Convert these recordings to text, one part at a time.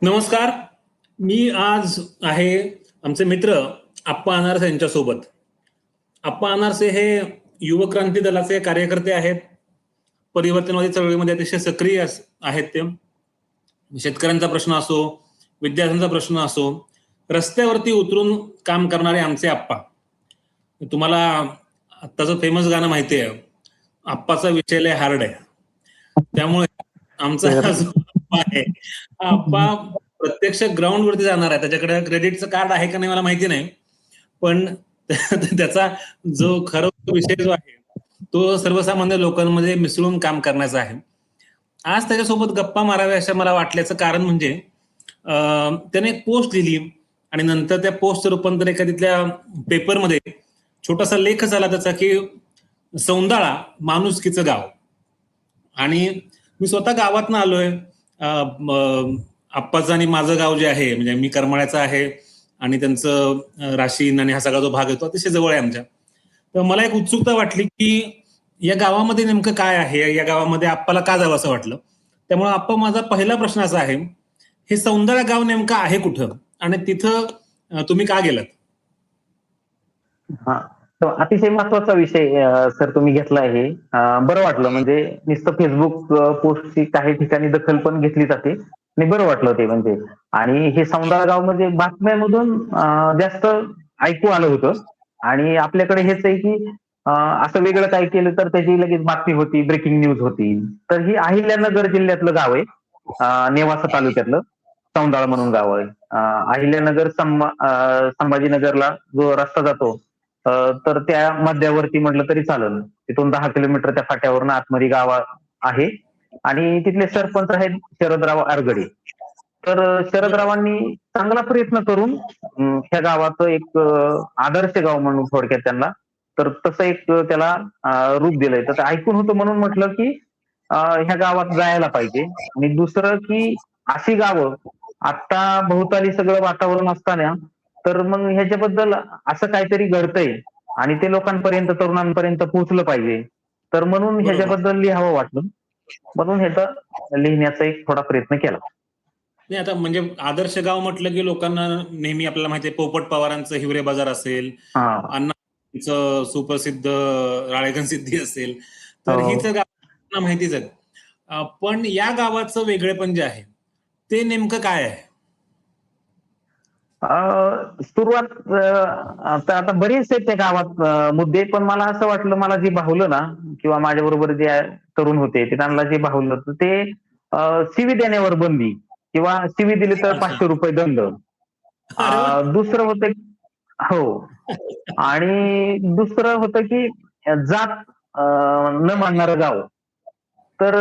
नमस्कार. मी आज आहे आमचे मित्र आप्पा अनारसे यांच्यासोबत. आप्पा अनारसे हे युवक क्रांती दलाचे कार्यकर्ते आहेत. परिवर्तनवादी चळवळीमध्ये अतिशय सक्रिय आहेत ते. शेतकऱ्यांचा प्रश्न असो, विद्यार्थ्यांचा प्रश्न असो, रस्त्यावरती उतरून काम करणारे आमचे आप्पा. तुम्हाला आत्ताचं फेमस गाणं माहिती आहे, आप्पाचा विषय लय हार्ड आहे. त्यामुळे आमचा हा जो आप्पा आहे, हा आप्पा प्रत्यक्ष ग्राउंड वरती जाणार आहे. त्याच्याकडे क्रेडिटचं कार्ड आहे का नाही मला माहिती नाही, पण त्याचा जो खरा विषय जो आहे तो सर्वसामान्य लोकांमध्ये मिसळून काम करण्याचा आहे. आज त्याच्यासोबत गप्पा माराव्या असं मला वाटल्याचं कारण म्हणजे त्याने एक पोस्ट लिहिली आणि नंतर त्या पोस्टचं रूपांतर एका तिथल्या पेपरमध्ये छोटासा लेख झाला त्याचा की सौंदाळा माणुसकीचं गाव. आणि मी स्वतः गावातनं आलोय. आप्पाचं आणि माझं गाव जे आहे, म्हणजे मी करमाळ्याचं आहे आणि त्यांचं राशीन आणि हा सगळा जो भाग येतो अतिशय जवळ आहे आमच्या. तर मला एक उत्सुकता वाटली की या गावामध्ये नेमकं काय आहे, या गावामध्ये आप्पाला का जावं असं वाटलं. त्यामुळे आप्पा, माझा पहिला प्रश्न असा आहे, हे सौंदर्य गाव नेमकं आहे कुठं आणि तिथं तुम्ही का गेलात? हा, तो अतिशय महत्वाचा विषय सर तुम्ही घेतला आहे. बरं वाटलं, म्हणजे नुसतं फेसबुक पोस्टची काही ठिकाणी दखल पण घेतली जाते आणि बरं वाटलं ते म्हणजे. आणि हे सौंदर्य गाव म्हणजे बातम्यामधून जास्त ऐकू आलं होतं. आणि आपल्याकडे हेच आहे की असं वेगळं काही केलं तर त्याची लगेच बातमी होती, ब्रेकिंग न्यूज होती. तर ही अहिल्यानगर जिल्ह्यातलं गाव आहे, नेवासा तालुक्यातलं सौंदाळ म्हणून गाव आहे. अहिल्यानगर संभाजीनगरला जो रस्ता जातो तर त्या मध्यावरती म्हटलं तरी चालेल. तिथून 10 किलोमीटर त्या फाट्यावरून आतमध्ये गाव आहे. आणि तिथले सरपंच आहेत शरदराव आरगडे. तर शरदरावांनी चांगला प्रयत्न करून ह्या गावाचं एक आदर्श गाव म्हणून थोडक्यात त्यांना तर तसं एक त्याला रूप दिलंय. तर ते ऐकून होतं म्हणून म्हटलं की ह्या गावात जायला पाहिजे. आणि दुसरं की अशी गावं आता भोवताली सगळं वातावरण असताना तर मग ह्याच्याबद्दल असं काहीतरी घडतंय आणि ते लोकांपर्यंत, तरुणांपर्यंत पोहोचलं पाहिजे. तर म्हणून बरोबर. ह्याच्याबद्दल लिहावं वाटलं, म्हणून ह्याचा लिहिण्याचा एक थोडा प्रयत्न केला. नाही, आता म्हणजे आदर्श गाव म्हटलं की लोकांना नेहमी आपल्याला माहिती आहे, पोपट पवारांचं हिवरे बाजार असेल, हा, अण्णांचं सुप्रसिद्ध राळेगण सिद्धी असेल, तर ही तर हो. गावांना माहितीच आहेत. पण या गावाचं वेगळेपण जे आहे ते नेमकं काय आहे? सुरुवात आता बरेच आहेत त्या गावात मुद्दे, पण मला असं वाटलं, मला जे भावलं ना किंवा माझ्या बरोबर जे तरुण होते ते त्यांना जे भावलं तर ते शिवी देण्यावर बंदी किंवा शिवी दिली तर अच्छा. 500 रुपये दंड. अरे वा. दुसरं होतं, हो. आणि दुसरं होतं की जात न मानणारं गाव. तर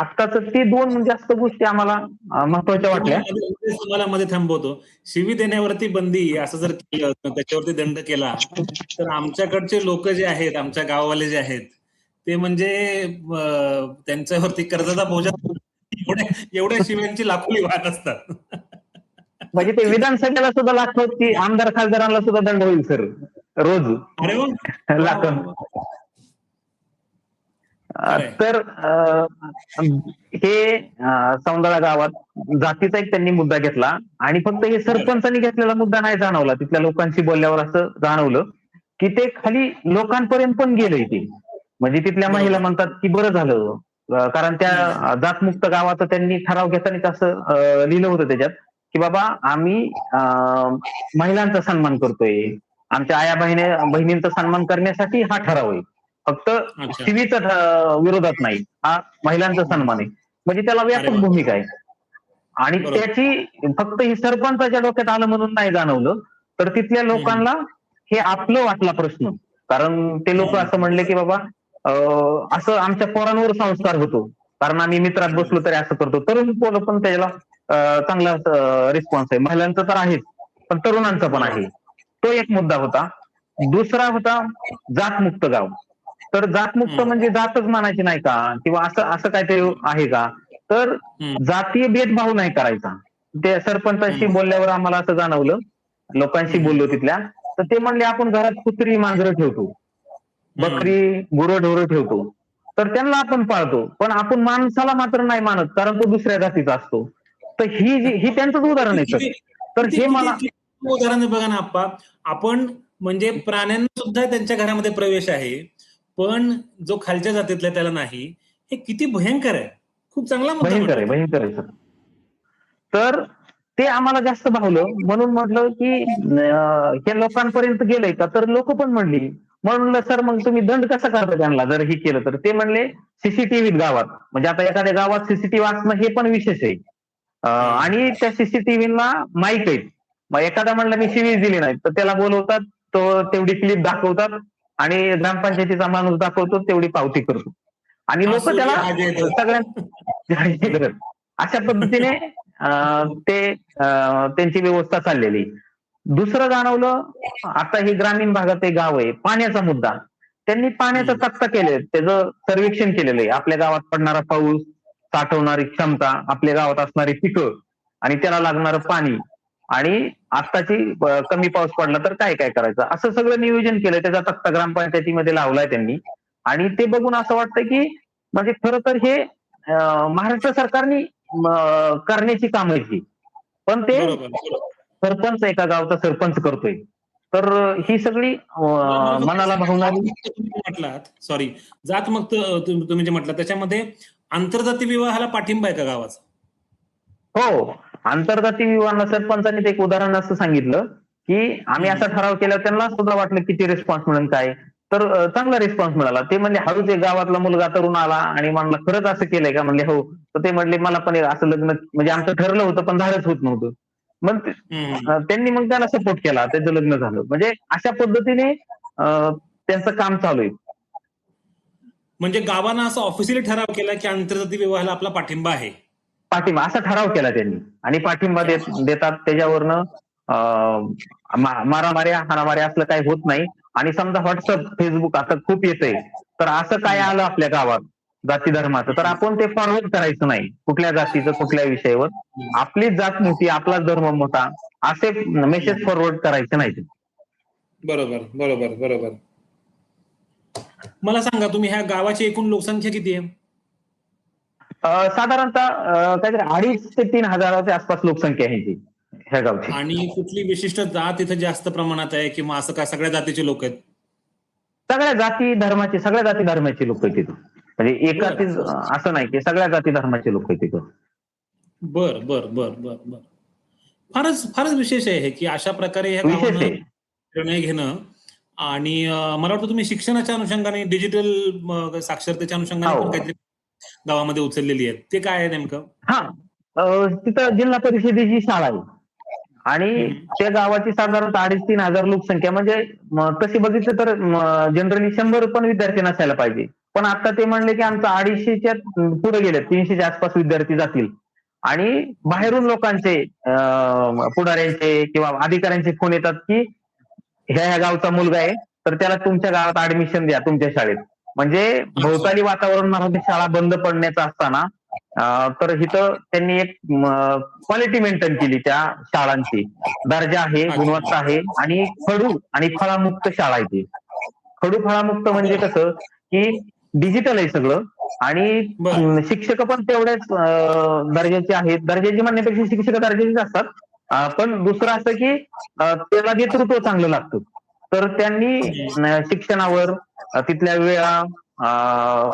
आत्ताच ते दोन जास्त गोष्टी आम्हाला महत्वाच्या वाटल्या. तुम्हाला मध्ये थांबवतो. शिवी देण्यावरती बंदी असं जर केलं, त्याच्यावरती दंड केला, तर आमच्याकडचे लोक जे आहेत, आमच्या गाववाले जे आहेत, ते म्हणजे त्यांच्यावरती कर्जाचा बोजा एवढ्या एवढ्या शिव्यांची लाखोली वाहत असतात. म्हणजे ते विधानसभेला सुद्धा लागतो की आमदार खासदारांना सुद्धा दंड होईल सर, रोज अरे वा. वा वा लाखन. वा. खरंय. तर हे सौंदळा गावात जातीचा एक त्यांनी मुद्दा घेतला आणि फक्त हे बरं. सरपंचांनी घेतलेला मुद्दा नाही जाणवला. तिथल्या लोकांशी बोलल्यावर असं जाणवलं की ते खाली लोकांपर्यंत पण गेलंय ते. म्हणजे तिथल्या महिला बरोबर. म्हणतात की बरं झालं, कारण त्या जातमुक्त गावाचं त्यांनी ठराव घेतानाच असं लिहिलं होतं त्याच्यात की बाबा आम्ही महिलांचा सन्मान करतोय, आमच्या आया बहिणींचा सन्मान करण्यासाठी हा ठराव आहे. फक्त अच्छा. शिवीचा विरोधात नाही, हा महिलांचा सन्मान आहे. म्हणजे त्याला अरे व्यापक वा. भूमिका आहे. आणि बरोबर. त्याची फक्त ही सरपंचाच्या डोक्यात आलं म्हणून नाही जाणवलं, तर तिथल्या लोकांना हे आपलं वाटला प्रश्न. कारण ते लोक असं म्हणले की बाबा असं आमच्या पोरांवर संस्कार होतो, कारण आम्ही मित्रात बसलो तरी असं करतो. तरुण पोरं पण त्याला चांगला रिस्पॉन्स आहे. महिलांचा तर आहेच, पण तरुणांचा पण बरोबर. आहे. तो एक मुद्दा होता. दुसरा होता जातमुक्त गाव. तर जातमुक्त म्हणजे जातच मानायची नाही का, किंवा असं असं काहीतरी आहे का. तर जातीय भेदभाव नाही करायचा. ते सरपंचाशी बोलल्यावर आम्हाला असं जाणवलं, लोकांशी बोललो तिथल्या, तर ते म्हणले आपण घरात कुत्री मांजरं ठेवतो, बकरी गुरंढोरं ठेवतो, तर त्यांना आपण पाळतो, पण आपण माणसाला मात्र नाही मानत, कारण तो दुसऱ्या जातीचा असतो. तर ही त्यांचंच उदाहरण आहे सर. तर हे मला उदाहरण बघा ना आप्पा, आपण म्हणजे प्राण्यांना सुद्धा त्यांच्या घरामध्ये प्रवेश आहे, पण जो खालच्या जातीतला त्याला नाही. हे किती भयंकर आहे. खूप चांगला मुद्दा भयंकर आहे सर. तर ते आम्हाला जास्त भावलं, म्हणून म्हटलं की हे लोकांपर्यंत गेलंय का, तर लोक पण म्हणली. म्हणलं सर मग तुम्ही दंड कसा करता त्यांना जर हे केलं तर? ते म्हणले सीसीटीव्ही गावात, म्हणजे आता एखाद्या गावात सीसीटीव्ही असणं हे पण विशेष आहे. आणि त्या सीसीटीव्हीला माईक आहेत. मग एखादा म्हणला मी शिवीच दिली नाही, तर त्याला बोलवतात, तो तेवढी क्लिप दाखवतात आणि ग्रामपंचायतीचा माणूस दाखवतो, तेवढी पावती करतो आणि लोक त्याला सगळ्यांना अशा पद्धतीने त्यांची व्यवस्था चाललेली. दुसरं जाणवलं, आता हे ग्रामीण भागात एक गाव आहे, पाण्याचा मुद्दा. त्यांनी पाण्याचा तक्ता केले, त्याचं सर्वेक्षण केलेलं आहे. आपल्या गावात पडणारा पाऊस, साठवणारी क्षमता, आपल्या गावात असणारी पिकं आणि त्याला लागणारं पाणी आणि आत्ताची कमी पाऊस पडला तर काय काय करायचं, असं सगळं नियोजन केलं. त्याचा तक्ता ग्रामपंचायतीमध्ये लावलाय त्यांनी. आणि ते बघून असं वाटतं की म्हणजे खरं तर हे महाराष्ट्र सरकारने करण्याची कामं आहेत, पण ते सरपंच, एका गावचा सरपंच करतोय. तर ही सगळी मनाला भावणारी म्हटलात, सॉरी, जात मग तुम्ही जे म्हटलं त्याच्यामध्ये आंतरजाती विवाहाला पाठिंबा आहे का गावाचा? हो, आंतरजाती विवाहांना सरपंचांनी एक उदाहरण असं सांगितलं की आम्ही असा ठराव केला, त्यांना सुद्धा वाटलं किती रिस्पॉन्स मिळेल काय, तर चांगला रिस्पॉन्स मिळाला. ते म्हणले हळूच एक गावातला मुलगा तरुण आला आणि म्हणला खरंच असं केलंय का? म्हणले हो. तर ते म्हणले मला पण असं लग्न, म्हणजे आमचं ठरलं होतं पण झालंच होत नव्हतं. मग त्यांनी मग त्याला सपोर्ट केला, त्याचं लग्न झालं. म्हणजे अशा पद्धतीने त्यांचं काम चालू आहे. म्हणजे गावानं असं ऑफिशियली ठराव केला की आंतरजाती विवाहाला आपला पाठिंबा आहे, पाठिंबा असा ठराव केला त्यांनी आणि पाठिंबा देतात. त्याच्यावरनं मारामाऱ्या हाणामाऱ्या असलं काही होत नाही. आणि समजा व्हॉट्सअप, फेसबुक आता खूप येतंय, तर असं काय आलं आपल्या गावात जाती धर्माचं, तर आपण ते फॉरवर्ड करायचं नाही, कुठल्या जातीचं कुठल्या विषयावर. आपलीच जात मोठी, आपलाच धर्म मोठा, असे मेसेज फॉरवर्ड करायचे नाहीत. बरोबर बरोबर बरोबर. मला सांगा, तुम्ही ह्या गावाची एकूण लोकसंख्या किती आहे? साधारणतः काहीतरी 2,500 ते 3,000च्या आसपास लोकसंख्या आहे ह्या गावची. आणि कुठली विशिष्ट जात इथं जास्त प्रमाणात आहे किंवा असं काय सगळ्या जातीचे लोक आहेत? सगळ्या जाती धर्माचे लोक आहेत तिथं. म्हणजे एकाच असं नाही की सगळ्या जाती धर्माचे लोक आहेत तिथं. बर बर बर बर बर. फारच विशेष आहे की अशा प्रकारे ह्या गावानं निर्णय घेणं. आणि मला वाटतं तुम्ही शिक्षणाच्या अनुषंगाने, डिजिटल साक्षरतेच्या अनुषंगाने पण काहीतरी गावामध्ये उचललेली आहे. ते काय आहे नेमकं? हा, तिथं जिल्हा परिषदेची शाळा आहे आणि त्या गावाची साधारणतः 2,500-3,000 लोकसंख्या. म्हणजे तशी बघितलं तर जनरली 100 पण विद्यार्थी नसायला पाहिजे. पण आता ते म्हणले की आमचं 250च्या पुढे गेले, 300च्या आसपास विद्यार्थी जातील. आणि बाहेरून लोकांचे, पुढाऱ्यांचे किंवा अधिकाऱ्यांचे फोन येतात की ह्या गावचा मुलगा आहे, तर त्याला तुमच्या गावात ऍडमिशन द्या तुमच्या शाळेत. म्हणजे भोवताली वातावरण मराठी शाळा बंद पडण्याचं असताना तर इथं त्यांनी एक क्वालिटी मेंटेन केली त्या शाळांची. दर्जा आहे, गुणवत्ता आहे आणि खडू आणि फळामुक्त शाळा आहे ती. खडू फळामुक्त म्हणजे कसं की डिजिटल आहे सगळं आणि शिक्षक पण तेवढ्याच दर्जाचे आहेत. दर्जाची म्हणण्यापेक्षा शिक्षक दर्जाचेच असतात. पण दुसरं असं की त्याला नेतृत्व चांगलं लागतं. तर त्यांनी शिक्षणावर, तिथल्या वेळा,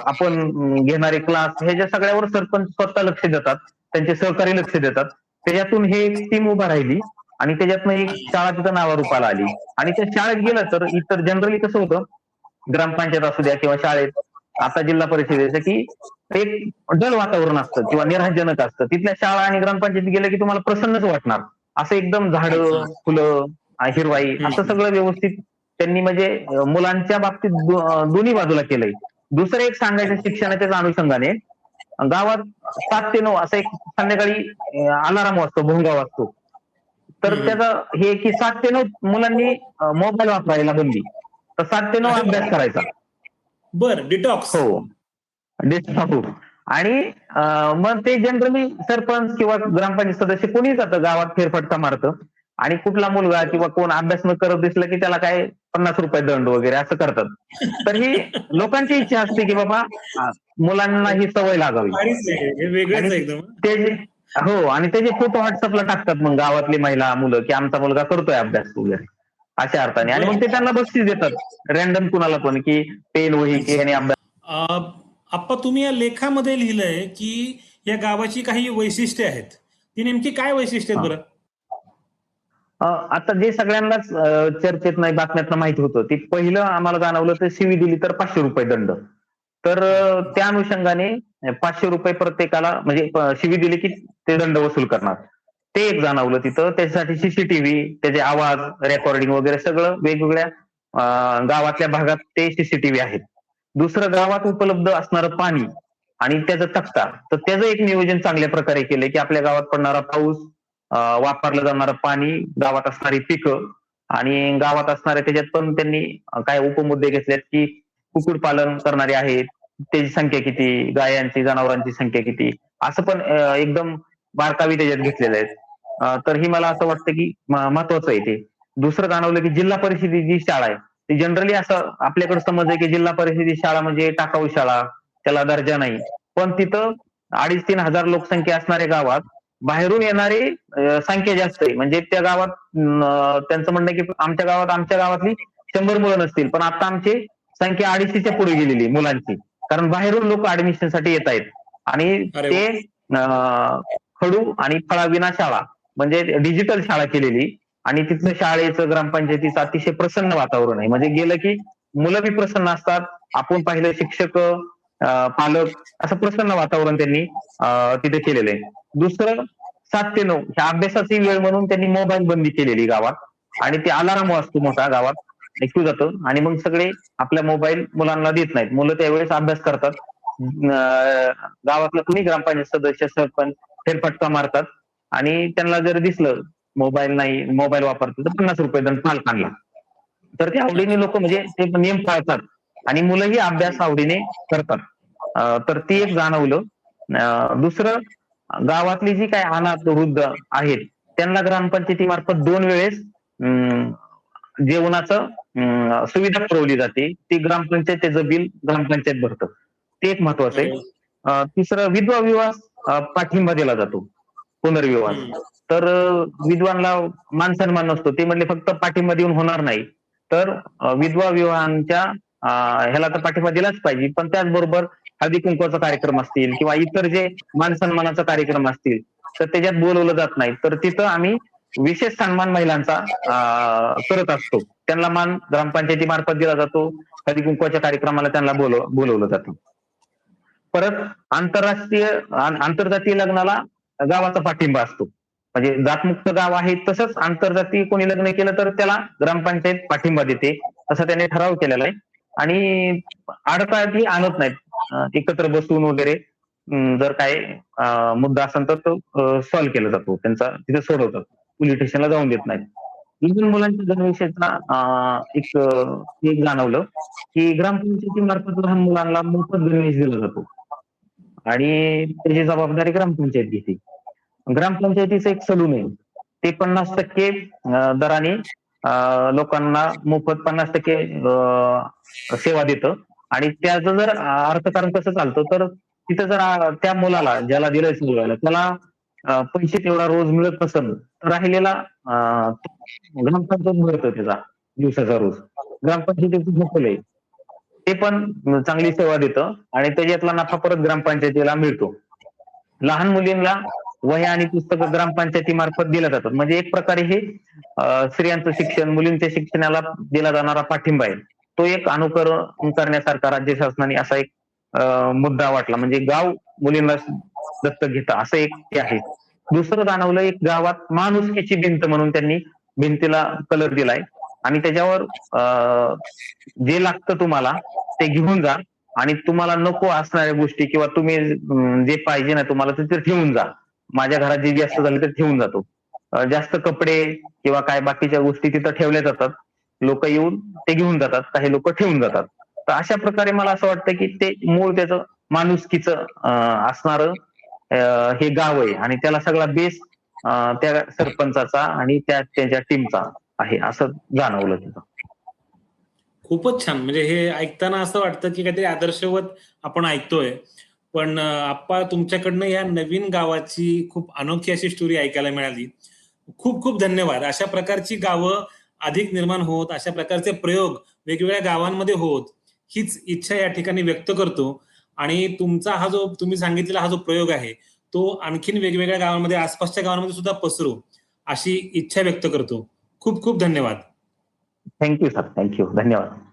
आपण घेणारे क्लास, ह्याच्या सगळ्यावर सरपंच स्वतः लक्ष देतात, त्यांचे सहकारी लक्ष देतात. त्याच्यातून हे एक टीम उभा राहिली आणि त्याच्यातनं एक शाळा तिथं नावारूपाला आली. आणि त्या शाळेत गेलं तर इतर जनरली कसं होतं, ग्रामपंचायत असू द्या किंवा शाळेत, आता जिल्हा परिषदेचं, की एक डल वातावरण असतं किंवा निराशजनक असतं. तिथल्या शाळा आणि ग्रामपंचायतीत गेलं की तुम्हाला प्रसन्नच वाटणार. असं एकदम झाडं, फुलं, हिरवाई, असं सगळं व्यवस्थित त्यांनी म्हणजे मुलांच्या बाबतीत दोन्ही बाजूला केलंय. दुसरं एक सांगायचं शिक्षणाच्या अनुषंगाने, गावात 7 ते 9 असा एक संध्याकाळी अलाराम वाजतो, भोंगा वाजतो. तर त्याचं हे की 7 ते 9 मुलांनी मोबाईल वापरायला बंदी, तर 7 ते 9 अभ्यास करायचा. बर, डिटॉक्स. हो, डिटॉक्स. आणि मग ते जनरली सरपंच किंवा ग्रामपंचायत सदस्य कोणी जातं गावात, फेरफटका मारतं आणि कुठला मुलगा किंवा कोण अभ्यास न करत दिसलं की त्याला काय 50 रुपये दंड वगैरे असं करतात. तर ही लोकांची इच्छा असते की बाबा मुलांना ही सवय लागावी. हो, आणि त्याचे फोटो व्हॉट्सअपला टाकतात मग गावातली महिला मुलं की आमचा मुलगा करतोय अभ्यास वगैरे अशा अर्थाने, आणि मग ते बर. त्यांना बक्षीस देतात रॅन्डम कुणाला पण की पेन वही की ह्याने अभ्यास. आप्पा, तुम्ही या लेखामध्ये लिहिलंय की या गावाची काही वैशिष्ट्ये आहेत. ती नेमकी काय वैशिष्ट्य आहेत हा. बरं? आता जे सगळ्यांनाच चर्चेत नाही बातम्यातनं माहिती होतं, ते पहिलं आम्हाला जाणवलं तर शिवी दिली तर ₹500 दंड. तर त्या अनुषंगाने ₹500 प्रत्येकाला, म्हणजे शिवी दिली की ते दंड वसूल करणार. ते एक जाणवलं तिथं. त्याच्यासाठी सीसीटीव्ही, त्याचे आवाज रेकॉर्डिंग वगैरे सगळं वेगवेगळ्या गावातल्या भागात ते सीसीटीव्ही आहेत. दुसरं, गावात उपलब्ध असणारं पाणी आणि त्याचा तक्ता, तर त्याचं एक नियोजन चांगल्या प्रकारे केलंय की आपल्या गावात पडणारा पाऊस, वापरलं जाणारं पाणी, गावात असणारी पिकं आणि गावात असणारे, त्याच्यात पण त्यांनी काय उपमुद्दे घेतलेत की कुक्कुटपालन करणारे आहेत, त्याची संख्या किती, गायांची जनावरांची संख्या किती, असं पण एकदम बारकावी त्याच्यात घेतलेले आहेत. तर ही मला असं वाटतं की महत्वाचं आहे ते. दुसरं जाणवलं की जिल्हा परिषदेची जी शाळा आहे, ती जनरली असं आपल्याकडे समज आहे की जिल्हा परिषदेची शाळा म्हणजे टाकाऊ शाळा, त्याला दर्जा नाही. पण तिथं 2,500-3,000 लोकसंख्या असणाऱ्या गावात बाहेरून येणारी संख्या जास्त आहे. म्हणजे त्या गावात त्यांचं म्हणणं आहे की आमच्या गावातली 100 मुलं नसतील, पण आता आमची संख्या 250च्या पुढे गेलेली मुलांची. कारण बाहेरून लोक ऍडमिशनसाठी येत आहेत. आणि अरे वा. ते खडू आणि फळाविना शाळा, म्हणजे डिजिटल शाळा केलेली, आणि तिथलं शाळेचं ग्रामपंचायतीचं अतिशय प्रसन्न वातावरण आहे. म्हणजे गेलं की मुलं बी प्रसन्न असतात. आपण पाहिलं शिक्षक, पालक, असं प्रसन्न वातावरण त्यांनी तिथे केलेलं आहे. दुसरं, 7 ते 9 ह्या अभ्यासाची वेळ म्हणून त्यांनी मोबाईल बंदी केलेली गावात, आणि ते अलाराम वाजतो मोठा गावात, ऐकू जातं, आणि मग सगळे आपल्या मोबाईल मुलांना देत नाहीत. मुलं त्यावेळेस अभ्यास करतात. गावातलं कुणी ग्रामपंचायत सदस्य, सरपंच फेरफटका मारतात, आणि त्यांना जर दिसलं मोबाईल नाही, मोबाईल वापरतात, तर ₹50 दंड पालकांना. तर ते आवडीने अच्छा. लोक, म्हणजे ते नियम पाळतात, आणि मुलंही अभ्यास आवडीने करतात. तर ती एक जाणवलं. दुसरं, गावातली जी काही अनाथ वृद्ध आहेत, त्यांना ग्रामपंचायतीमार्फत 2 वेळेस अं, जेवणाचं सुविधा पुरवली जाते. ती ग्रामपंचायत त्याचं बिल ग्रामपंचायत भरतं. ते एक महत्वाचं आहे. अरे वा. तिसरं, विधवा विवाह पाठिंबा दिला जातो, पुनर्विवाहास. हम्म. तर विधवांना मान सन्मान नसतो. ते म्हणले फक्त पाठिंबा देऊन होणार नाही. तर विधवा विवाहांच्या ह्याला तर पाठिंबा दिलाच पाहिजे. पण त्याचबरोबर हळदी कुंकवाचा कार्यक्रम असतील किंवा इतर जे मान सन्मानाचा कार्यक्रम असतील, तर त्याच्यात बोलवलं जात नाही. तर तिथं आम्ही विशेष सन्मान महिलांचा करत असतो. त्यांना मान ग्रामपंचायतीमार्फत दिला जातो. हळदी कुंकवाच्या कार्यक्रमाला त्यांना बोलवलं जातं. परत आंतरजातीय लग्नाला गावाचा पाठिंबा असतो. म्हणजे जातमुक्त गाव आहे, तसंच आंतरजातीय कोणी लग्न केलं तर त्याला ग्रामपंचायत पाठिंबा देते. तसा त्याने ठराव केलेला आहे. आणि अडथळाही आणत नाहीत. एकत्र बसून वगैरे जर काय मुद्दा असेल तर तो सॉल्व्ह केला जातो. त्यांचा तिथे सोडवतात. पोलीस स्टेशनला जाऊन देत नाहीत. लहान मुलांच्या गणवेशाचा एक जाणवलं की ग्रामपंचायतीमार्फत लहान मुलांना मोफत गणवेश दिला जातो, आणि त्याची जबाबदारी ग्रामपंचायत घेते. ग्रामपंचायतीचं एक सलून आहे. ते 50% दराने लोकांना मोफत 50% सेवा देतं. आणि त्याचं जर अर्थकारण कसं चालतं, तर तिथं जर त्या मुलाला ज्याला दिलंय सलवायला, त्याला पैसे तेवढा रोज मिळत नसेल, तर राहिलेला ग्रामपंचायत भरतं त्याचा दिवसाचा रोज. ग्रामपंचायतीचं मोठं आहे. ते पण चांगली सेवा देतं, आणि त्याच्यातला नफा परत ग्रामपंचायतीला मिळतो. लहान मुलींना वह्या आणि पुस्तकं ग्रामपंचायतीमार्फत दिल्या जातात. म्हणजे एक प्रकारे हे स्त्रियांचं शिक्षण, मुलींच्या शिक्षणाला दिला जाणारा पाठिंबा आहे. तो एक अनुकरण करण्यासारखा राज्य शासनाने असा एक मुद्दा वाटला. म्हणजे गाव मुलींना दत्तक घेतं, असं एक ते आहे. दुसरं जाणवलं, एक गावात माणुसकीची भिंत म्हणून त्यांनी भिंतीला कलर दिलाय, आणि त्याच्यावर जे लागतं तुम्हाला ते घेऊन जा, आणि तुम्हाला नको असणाऱ्या गोष्टी किंवा तुम्ही जे पाहिजे ना तुम्हाला ते तिथे ठेवून जा. माझ्या घरात जे जास्त झाले ते ठेवून जातो. जास्त कपडे किंवा काय बाकीच्या गोष्टी तिथं ठेवल्या जातात. लोक येऊन ते घेऊन जातात. काही लोक ठेवून जातात. तर अशा प्रकारे मला असं वाटतं की ते मूळ त्याचं माणुसकीचं असणारं हे गाव आहे, आणि त्याला सगळा बेस त्या सरपंचाचा आणि त्याच्या टीमचा आहे, असं जाणवलं तिथं. खूपच छान. म्हणजे हे ऐकताना असं वाटतं की काहीतरी आदर्शवत आपण ऐकतोय. पण आप्पा तुमच्याकडनं या नवीन गावाची खूप अनोखी अशी स्टोरी ऐकायला मिळाली. खूप खूप धन्यवाद. अशा प्रकारची गावं अधिक निर्माण होत, अशा प्रकारचे प्रयोग वेगवेगळ्या गावांमध्ये होत, हीच इच्छा या ठिकाणी व्यक्त करतो. आणि तुमचा हा जो तुम्ही सांगितलेला हा जो प्रयोग आहे तो आणखीन वेगवेगळ्या गावांमध्ये, आसपासच्या गावांमध्ये सुद्धा पसरू अशी इच्छा व्यक्त करतो. खूप खूप धन्यवाद. थँक्यू सर, थँक्यू, धन्यवाद.